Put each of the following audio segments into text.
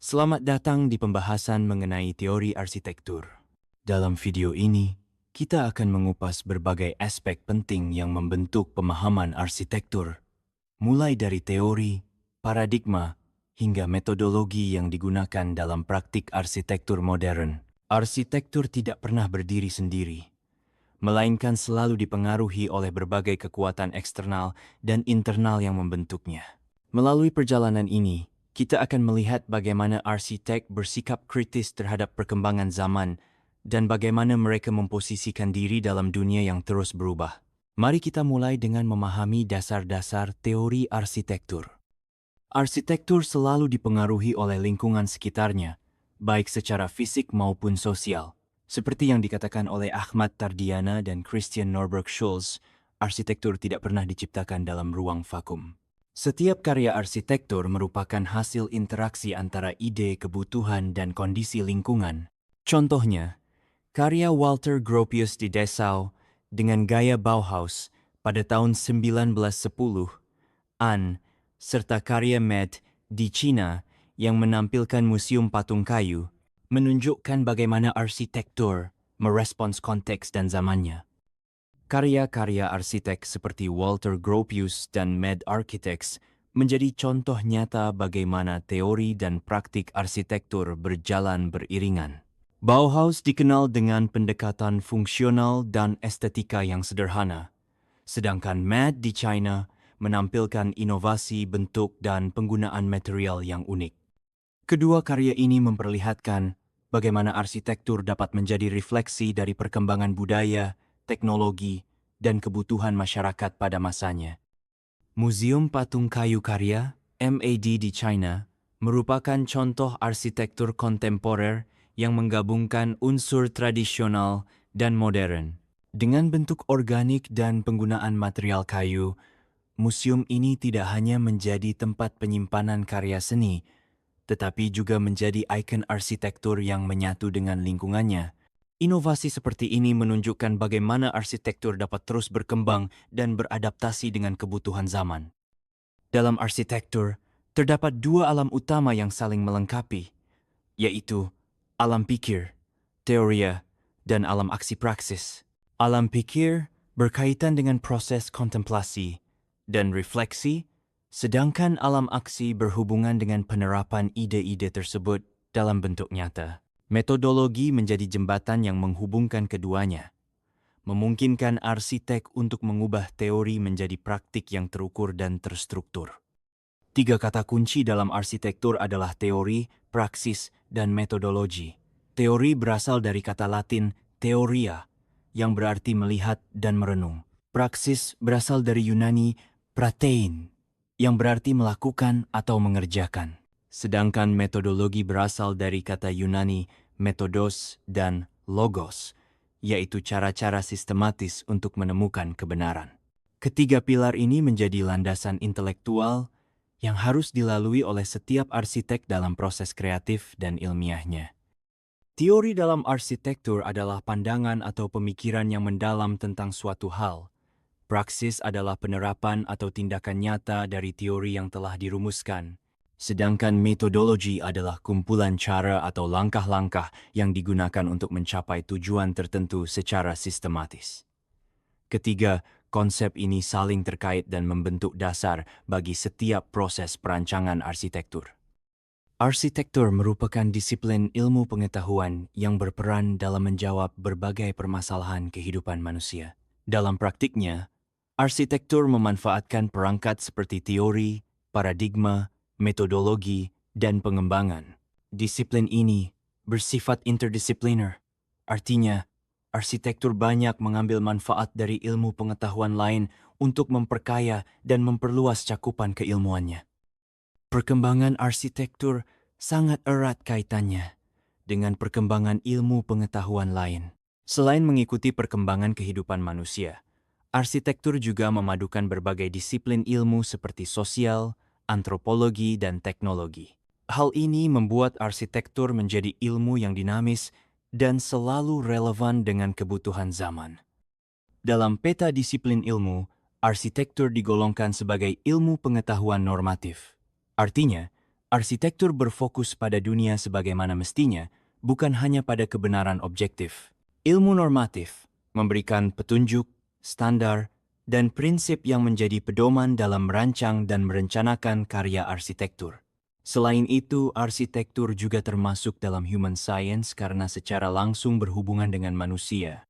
Selamat datang di pembahasan mengenai teori arsitektur. Dalam video ini, kita akan mengupas berbagai aspek penting yang membentuk pemahaman arsitektur, mulai dari teori, paradigma, hingga metodologi yang digunakan dalam praktik arsitektur modern. Arsitektur tidak pernah berdiri sendiri, melainkan selalu dipengaruhi oleh berbagai kekuatan eksternal dan internal yang membentuknya. Melalui perjalanan ini, kita akan melihat bagaimana arsitek bersikap kritis terhadap perkembangan zaman dan bagaimana mereka memposisikan diri dalam dunia yang terus berubah. Mari kita mulai dengan memahami dasar-dasar teori arsitektur. Arsitektur selalu dipengaruhi oleh lingkungan sekitarnya, baik secara fisik maupun sosial. Seperti yang dikatakan oleh Ahmad Tardiana dan Christian Norberg Schulz, arsitektur tidak pernah diciptakan dalam ruang vakum. Setiap karya arsitektur merupakan hasil interaksi antara ide, kebutuhan, dan kondisi lingkungan. Contohnya, karya Walter Gropius di Dessau dengan gaya Bauhaus pada tahun 1910, serta karya Met di China yang menampilkan museum patung kayu, menunjukkan bagaimana arsitektur merespons konteks dan zamannya. Karya-karya arsitek seperti Walter Gropius dan Med Architects menjadi contoh nyata bagaimana teori dan praktik arsitektur berjalan beriringan. Bauhaus dikenal dengan pendekatan fungsional dan estetika yang sederhana, sedangkan Med di China menampilkan inovasi bentuk dan penggunaan material yang unik. Kedua karya ini memperlihatkan bagaimana arsitektur dapat menjadi refleksi dari perkembangan budaya, teknologi, dan kebutuhan masyarakat pada masanya. Museum Patung Kayu Karya, MAD di China, merupakan contoh arsitektur kontemporer yang menggabungkan unsur tradisional dan modern. Dengan bentuk organik dan penggunaan material kayu, museum ini tidak hanya menjadi tempat penyimpanan karya seni, tetapi juga menjadi ikon arsitektur yang menyatu dengan lingkungannya. Inovasi seperti ini menunjukkan bagaimana arsitektur dapat terus berkembang dan beradaptasi dengan kebutuhan zaman. Dalam arsitektur, terdapat dua alam utama yang saling melengkapi, yaitu alam pikir, teoria, dan alam aksi praksis. Alam pikir berkaitan dengan proses kontemplasi dan refleksi, sedangkan alam aksi berhubungan dengan penerapan ide-ide tersebut dalam bentuk nyata. Metodologi menjadi jembatan yang menghubungkan keduanya, memungkinkan arsitek untuk mengubah teori menjadi praktik yang terukur dan terstruktur. Tiga kata kunci dalam arsitektur adalah teori, praksis, dan metodologi. Teori berasal dari kata Latin theoria, yang berarti melihat dan merenung. Praksis berasal dari Yunani pratein, yang berarti melakukan atau mengerjakan. Sedangkan metodologi berasal dari kata Yunani metodos dan logos, yaitu cara-cara sistematis untuk menemukan kebenaran. Ketiga pilar ini menjadi landasan intelektual yang harus dilalui oleh setiap arsitek dalam proses kreatif dan ilmiahnya. Teori dalam arsitektur adalah pandangan atau pemikiran yang mendalam tentang suatu hal. Praksis adalah penerapan atau tindakan nyata dari teori yang telah dirumuskan. Sedangkan metodologi adalah kumpulan cara atau langkah-langkah yang digunakan untuk mencapai tujuan tertentu secara sistematis. Ketiga, konsep ini saling terkait dan membentuk dasar bagi setiap proses perancangan arsitektur. Arsitektur merupakan disiplin ilmu pengetahuan yang berperan dalam menjawab berbagai permasalahan kehidupan manusia. Dalam praktiknya, arsitektur memanfaatkan perangkat seperti teori, paradigma, metodologi, dan pengembangan. Disiplin ini bersifat interdisipliner, artinya arsitektur banyak mengambil manfaat dari ilmu pengetahuan lain untuk memperkaya dan memperluas cakupan keilmuannya. Perkembangan arsitektur sangat erat kaitannya dengan perkembangan ilmu pengetahuan lain. Selain mengikuti perkembangan kehidupan manusia, arsitektur juga memadukan berbagai disiplin ilmu seperti sosial, antropologi, dan teknologi. Hal ini membuat arsitektur menjadi ilmu yang dinamis dan selalu relevan dengan kebutuhan zaman. Dalam peta disiplin ilmu, arsitektur digolongkan sebagai ilmu pengetahuan normatif. Artinya, Arsitektur berfokus pada dunia sebagaimana mestinya, bukan hanya pada kebenaran objektif. Ilmu normatif memberikan petunjuk, standar, dan prinsip yang menjadi pedoman dalam merancang dan merencanakan karya arsitektur. Selain itu, arsitektur juga termasuk dalam human science karena secara langsung berhubungan dengan manusia.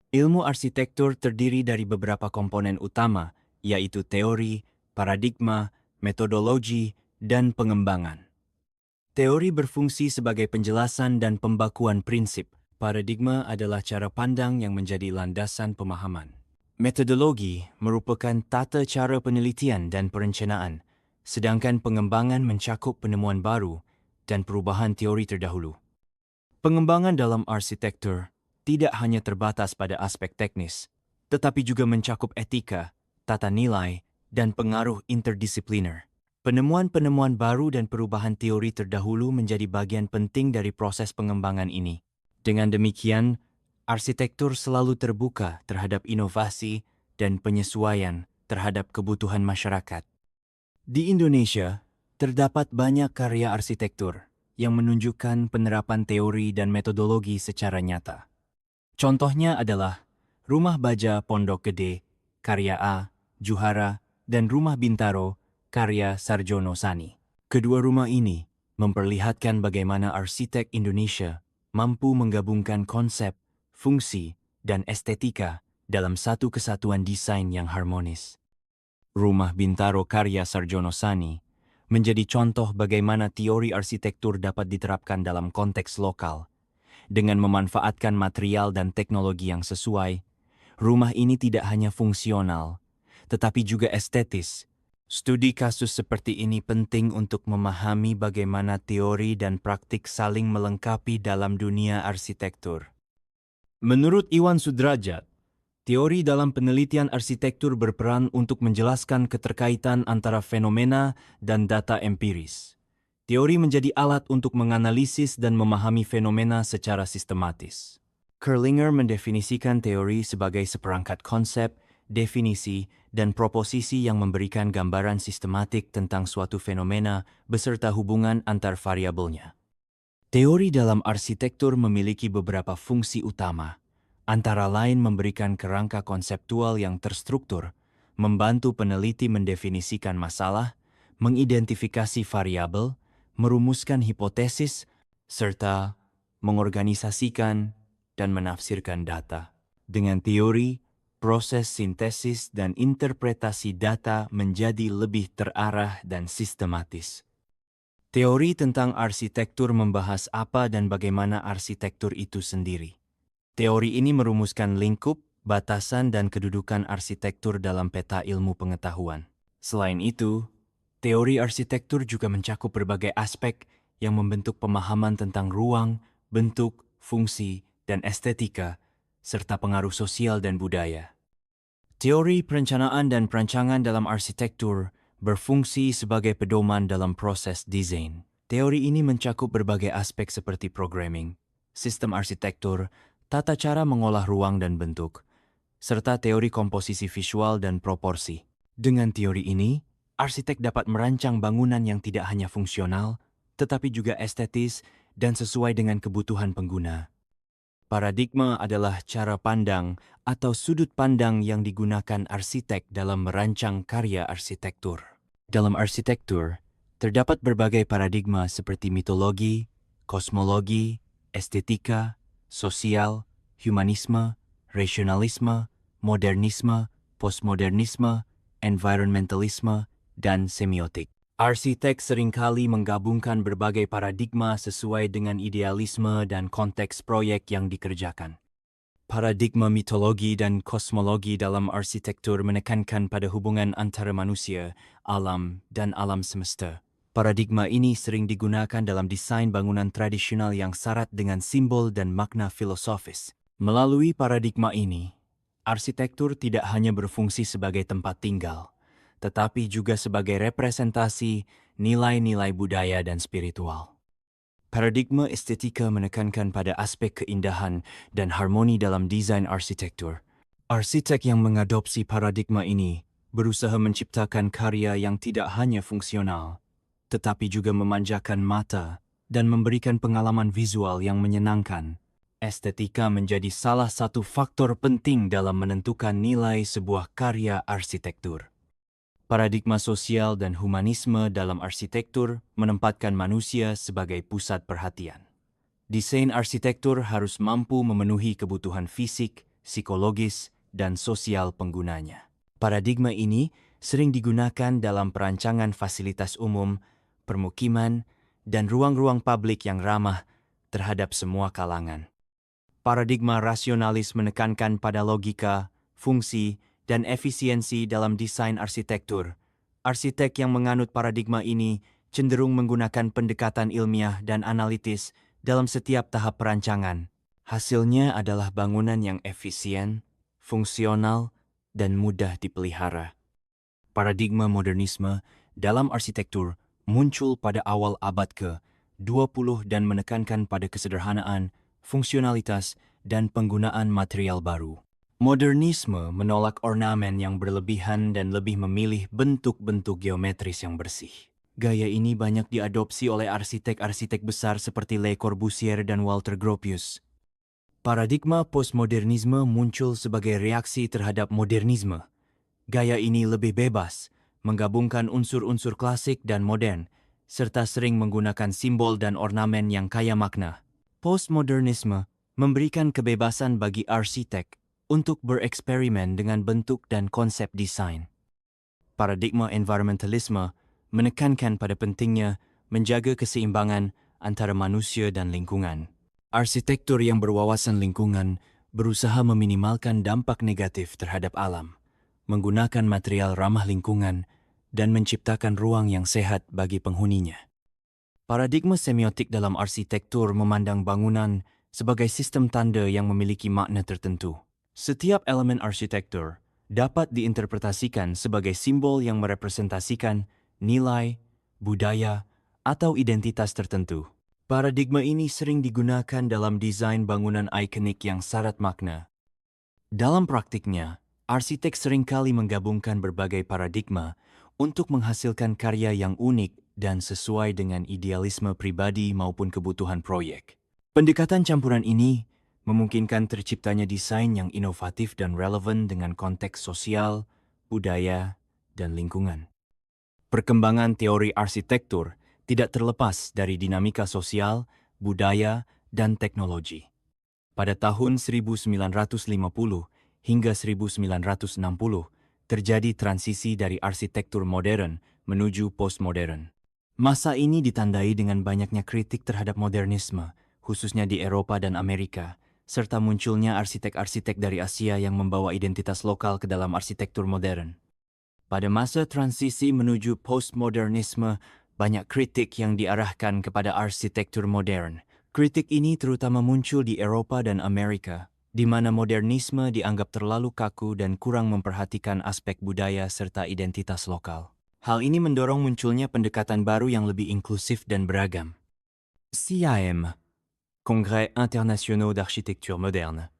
Ilmu arsitektur terdiri dari beberapa komponen utama, yaitu teori, paradigma, metodologi, dan pengembangan. Teori berfungsi sebagai penjelasan dan pembakuan prinsip. Paradigma adalah cara pandang yang menjadi landasan pemahaman. Metodologi merupakan tata cara penelitian dan perencanaan, sedangkan pengembangan mencakup penemuan baru dan perubahan teori terdahulu. Pengembangan dalam arsitektur tidak hanya terbatas pada aspek teknis, tetapi juga mencakup etika, tata nilai, dan pengaruh interdisipliner. Penemuan-penemuan baru dan perubahan teori terdahulu menjadi bagian penting dari proses pengembangan ini. Dengan demikian, arsitektur selalu terbuka terhadap inovasi dan penyesuaian terhadap kebutuhan masyarakat. Di Indonesia, terdapat banyak karya arsitektur yang menunjukkan penerapan teori dan metodologi secara nyata. Contohnya adalah Rumah Baja Pondok Gede, karya A. Juhara, dan Rumah Bintaro, karya Sarjono Sani. Kedua rumah ini memperlihatkan bagaimana arsitek Indonesia mampu menggabungkan konsep, fungsi, dan estetika dalam satu kesatuan desain yang harmonis. Rumah Bintaro karya Sarjono Sani menjadi contoh bagaimana teori arsitektur dapat diterapkan dalam konteks lokal. Dengan memanfaatkan material dan teknologi yang sesuai, rumah ini tidak hanya fungsional, tetapi juga estetis. Studi kasus seperti ini penting untuk memahami bagaimana teori dan praktik saling melengkapi dalam dunia arsitektur. Menurut Iwan Sudrajat, teori dalam penelitian arsitektur berperan untuk menjelaskan keterkaitan antara fenomena dan data empiris. Teori menjadi alat untuk menganalisis dan memahami fenomena secara sistematis. Kerlinger mendefinisikan teori sebagai seperangkat konsep, definisi, dan proposisi yang memberikan gambaran sistematik tentang suatu fenomena beserta hubungan antar variabelnya. Teori dalam arsitektur memiliki beberapa fungsi utama, antara lain memberikan kerangka konseptual yang terstruktur, membantu peneliti mendefinisikan masalah, mengidentifikasi variabel, merumuskan hipotesis, serta mengorganisasikan dan menafsirkan data. Dengan teori, proses sintesis dan interpretasi data menjadi lebih terarah dan sistematis. Teori tentang arsitektur membahas apa dan bagaimana arsitektur itu sendiri. Teori ini merumuskan lingkup, batasan, dan kedudukan arsitektur dalam peta ilmu pengetahuan. Selain itu, teori arsitektur juga mencakup berbagai aspek yang membentuk pemahaman tentang ruang, bentuk, fungsi, dan estetika, serta pengaruh sosial dan budaya. Teori perencanaan dan perancangan dalam arsitektur berfungsi sebagai pedoman dalam proses desain. Teori ini mencakup berbagai aspek seperti programming, sistem arsitektur, tata cara mengolah ruang dan bentuk, serta teori komposisi visual dan proporsi. Dengan teori ini, arsitek dapat merancang bangunan yang tidak hanya fungsional, tetapi juga estetis dan sesuai dengan kebutuhan pengguna. Paradigma adalah cara pandang atau sudut pandang yang digunakan arsitek dalam merancang karya arsitektur. Dalam arsitektur, terdapat berbagai paradigma seperti mitologi, kosmologi, estetika, sosial, humanisme, rasionalisme, modernisme, postmodernisme, environmentalisme, dan semiotik. Arsitek seringkali menggabungkan berbagai paradigma sesuai dengan idealisme dan konteks proyek yang dikerjakan. Paradigma mitologi dan kosmologi dalam arsitektur menekankan pada hubungan antara manusia, alam, dan alam semesta. Paradigma ini sering digunakan dalam desain bangunan tradisional yang syarat dengan simbol dan makna filosofis. Melalui paradigma ini, arsitektur tidak hanya berfungsi sebagai tempat tinggal, tetapi juga sebagai representasi nilai-nilai budaya dan spiritual. Paradigma estetika menekankan pada aspek keindahan dan harmoni dalam desain arsitektur. Arsitek yang mengadopsi paradigma ini berusaha menciptakan karya yang tidak hanya fungsional, tetapi juga memanjakan mata dan memberikan pengalaman visual yang menyenangkan. Estetika menjadi salah satu faktor penting dalam menentukan nilai sebuah karya arsitektur. Paradigma sosial dan humanisme dalam arsitektur menempatkan manusia sebagai pusat perhatian. Desain arsitektur harus mampu memenuhi kebutuhan fisik, psikologis, dan sosial penggunanya. Paradigma ini sering digunakan dalam perancangan fasilitas umum, permukiman, dan ruang-ruang publik yang ramah terhadap semua kalangan. Paradigma rasionalis menekankan pada logika, fungsi, dan efisiensi dalam desain arsitektur. Arsitek yang menganut paradigma ini cenderung menggunakan pendekatan ilmiah dan analitis dalam setiap tahap perancangan. Hasilnya adalah bangunan yang efisien, fungsional, dan mudah dipelihara. Paradigma modernisme dalam arsitektur muncul pada awal abad ke-20 dan menekankan pada kesederhanaan, fungsionalitas, dan penggunaan material baru. Modernisme menolak ornamen yang berlebihan dan lebih memilih bentuk-bentuk geometris yang bersih. Gaya ini banyak diadopsi oleh arsitek-arsitek besar seperti Le Corbusier dan Walter Gropius. Paradigma postmodernisme muncul sebagai reaksi terhadap modernisme. Gaya ini lebih bebas, menggabungkan unsur-unsur klasik dan modern, serta sering menggunakan simbol dan ornamen yang kaya makna. Postmodernisme memberikan kebebasan bagi arsitek untuk bereksperimen dengan bentuk dan konsep desain. Paradigma environmentalisme menekankan pada pentingnya menjaga keseimbangan antara manusia dan lingkungan. Arsitektur yang berwawasan lingkungan berusaha meminimalkan dampak negatif terhadap alam, menggunakan material ramah lingkungan, dan menciptakan ruang yang sehat bagi penghuninya. Paradigma semiotik dalam arsitektur memandang bangunan sebagai sistem tanda yang memiliki makna tertentu. Setiap elemen arsitektur dapat diinterpretasikan sebagai simbol yang merepresentasikan nilai, budaya, atau identitas tertentu. Paradigma ini sering digunakan dalam desain bangunan ikonik yang syarat makna. Dalam praktiknya, arsitek seringkali menggabungkan berbagai paradigma untuk menghasilkan karya yang unik dan sesuai dengan idealisme pribadi maupun kebutuhan proyek. Pendekatan campuran ini memungkinkan terciptanya desain yang inovatif dan relevan dengan konteks sosial, budaya, dan lingkungan. Perkembangan teori arsitektur tidak terlepas dari dinamika sosial, budaya, dan teknologi. Pada tahun 1950 hingga 1960, terjadi transisi dari arsitektur modern menuju postmodern. Masa ini ditandai dengan banyaknya kritik terhadap modernisme, khususnya di Eropa dan Amerika, serta munculnya arsitek-arsitek dari Asia yang membawa identitas lokal ke dalam arsitektur modern. Pada masa transisi menuju postmodernisme, banyak kritik yang diarahkan kepada arsitektur modern. Kritik ini terutama muncul di Eropa dan Amerika, di mana modernisme dianggap terlalu kaku dan kurang memperhatikan aspek budaya serta identitas lokal. Hal ini mendorong munculnya pendekatan baru yang lebih inklusif dan beragam. CIM, Congrès Internationaux d'Architecture Moderne.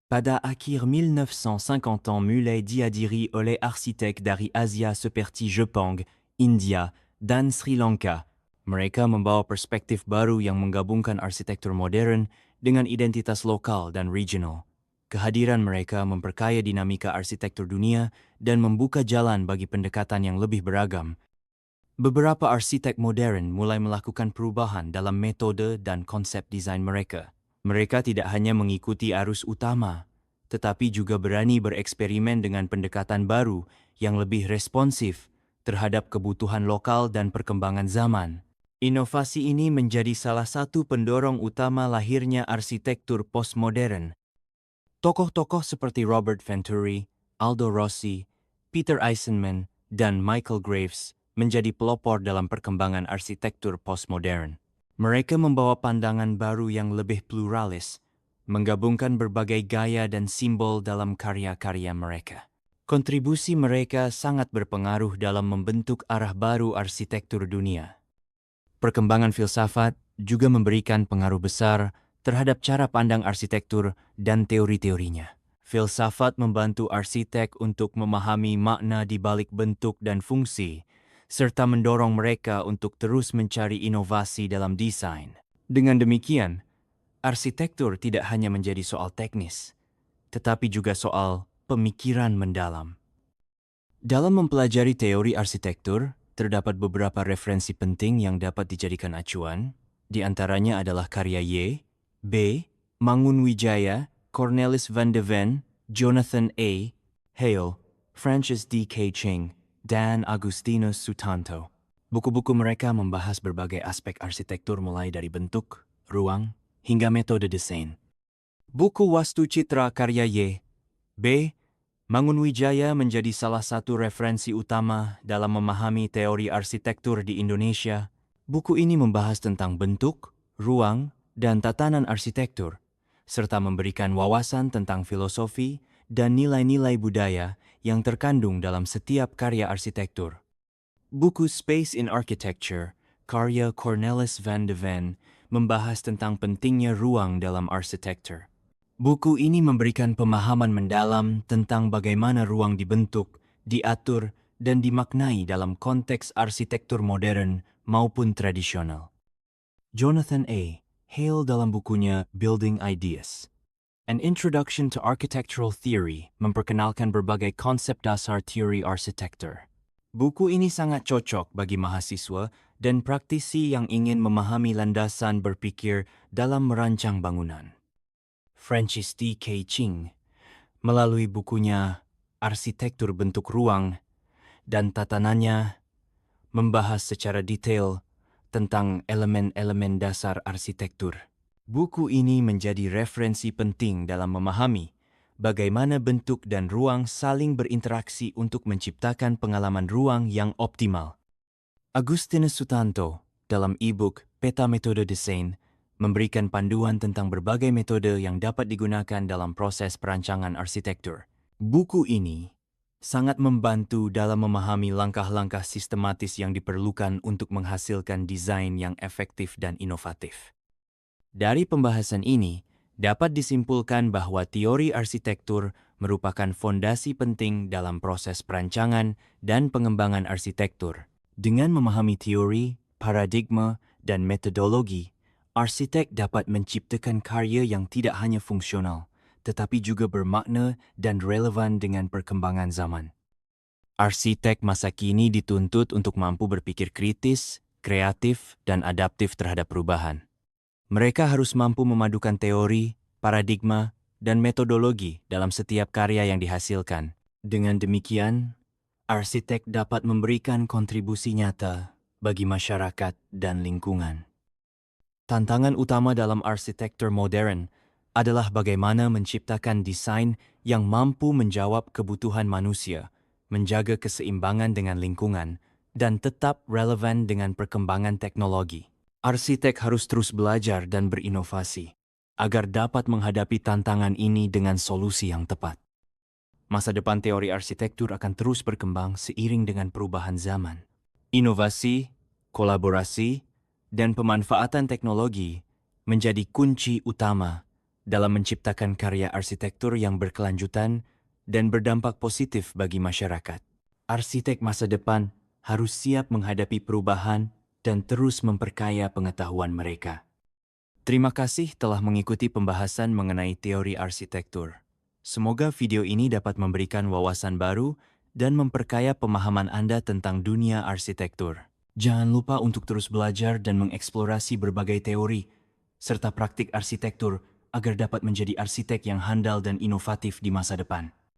Pada akhir 1950 mulai dihadiri oleh arsitek dari Asia seperti Jepang, India, dan Sri Lanka. Mereka membawa perspektif baru yang menggabungkan arsitektur modern dengan identitas lokal dan regional. Kehadiran mereka memperkaya dinamika arsitektur dunia dan membuka jalan bagi pendekatan yang lebih beragam. Beberapa arsitek modern mulai melakukan perubahan dalam metode dan konsep desain mereka. Mereka tidak hanya mengikuti arus utama, tetapi juga berani bereksperimen dengan pendekatan baru yang lebih responsif terhadap kebutuhan lokal dan perkembangan zaman. Inovasi ini menjadi salah satu pendorong utama lahirnya arsitektur postmodern. Tokoh-tokoh seperti Robert Venturi, Aldo Rossi, Peter Eisenman, dan Michael Graves menjadi pelopor dalam perkembangan arsitektur postmodern. Mereka membawa pandangan baru yang lebih pluralis, menggabungkan berbagai gaya dan simbol dalam karya-karya mereka. Kontribusi mereka sangat berpengaruh dalam membentuk arah baru arsitektur dunia. Perkembangan filsafat juga memberikan pengaruh besar terhadap cara pandang arsitektur dan teori-teorinya. Filsafat membantu arsitek untuk memahami makna di balik bentuk dan fungsi, serta mendorong mereka untuk terus mencari inovasi dalam desain. Dengan demikian, arsitektur tidak hanya menjadi soal teknis, tetapi juga soal pemikiran mendalam. Dalam mempelajari teori arsitektur, terdapat beberapa referensi penting yang dapat dijadikan acuan. Di antaranya adalah karya Y, B, Mangunwijaya, Cornelis van de Ven, Jonathan A. Hale, Francis D. K. Ching, dan Agustinus Sutanto. Buku-buku mereka membahas berbagai aspek arsitektur mulai dari bentuk, ruang, hingga metode desain. Buku Wastu Citra karya Y, B, Mangunwijaya menjadi salah satu referensi utama dalam memahami teori arsitektur di Indonesia. Buku ini membahas tentang bentuk, ruang, dan tatanan arsitektur, serta memberikan wawasan tentang filosofi dan nilai-nilai budaya yang terkandung dalam setiap karya arsitektur. Buku Space in Architecture, karya Cornelis van de Ven, membahas tentang pentingnya ruang dalam arsitektur. Buku ini memberikan pemahaman mendalam tentang bagaimana ruang dibentuk, diatur, dan dimaknai dalam konteks arsitektur modern maupun tradisional. Jonathan A. Hale dalam bukunya Building Ideas, An Introduction to Architectural Theory memperkenalkan berbagai konsep dasar teori arsitektur. Buku ini sangat cocok bagi mahasiswa dan praktisi yang ingin memahami landasan berpikir dalam merancang bangunan. Francis D. K. Ching, melalui bukunya Arsitektur Bentuk Ruang dan Tatanannya, membahas secara detail tentang elemen-elemen dasar arsitektur. Buku ini menjadi referensi penting dalam memahami bagaimana bentuk dan ruang saling berinteraksi untuk menciptakan pengalaman ruang yang optimal. Agustinus Sutanto, dalam e-book Peta Metode Desain, memberikan panduan tentang berbagai metode yang dapat digunakan dalam proses perancangan arsitektur. Buku ini sangat membantu dalam memahami langkah-langkah sistematis yang diperlukan untuk menghasilkan desain yang efektif dan inovatif. Dari pembahasan ini, dapat disimpulkan bahwa teori arsitektur merupakan fondasi penting dalam proses perancangan dan pengembangan arsitektur. Dengan memahami teori, paradigma, dan metodologi, arsitek dapat menciptakan karya yang tidak hanya fungsional, tetapi juga bermakna dan relevan dengan perkembangan zaman. Arsitek masa kini dituntut untuk mampu berpikir kritis, kreatif, dan adaptif terhadap perubahan. Mereka harus mampu memadukan teori, paradigma, dan metodologi dalam setiap karya yang dihasilkan. Dengan demikian, arsitek dapat memberikan kontribusi nyata bagi masyarakat dan lingkungan. Tantangan utama dalam arsitektur modern adalah bagaimana menciptakan desain yang mampu menjawab kebutuhan manusia, menjaga keseimbangan dengan lingkungan, dan tetap relevan dengan perkembangan teknologi. Arsitek harus terus belajar dan berinovasi agar dapat menghadapi tantangan ini dengan solusi yang tepat. Masa depan teori arsitektur akan terus berkembang seiring dengan perubahan zaman. Inovasi, kolaborasi, dan pemanfaatan teknologi menjadi kunci utama dalam menciptakan karya arsitektur yang berkelanjutan dan berdampak positif bagi masyarakat. Arsitek masa depan harus siap menghadapi perubahan dan terus memperkaya pengetahuan mereka. Terima kasih telah mengikuti pembahasan mengenai teori arsitektur. Semoga video ini dapat memberikan wawasan baru dan memperkaya pemahaman Anda tentang dunia arsitektur. Jangan lupa untuk terus belajar dan mengeksplorasi berbagai teori serta praktik arsitektur agar dapat menjadi arsitek yang handal dan inovatif di masa depan.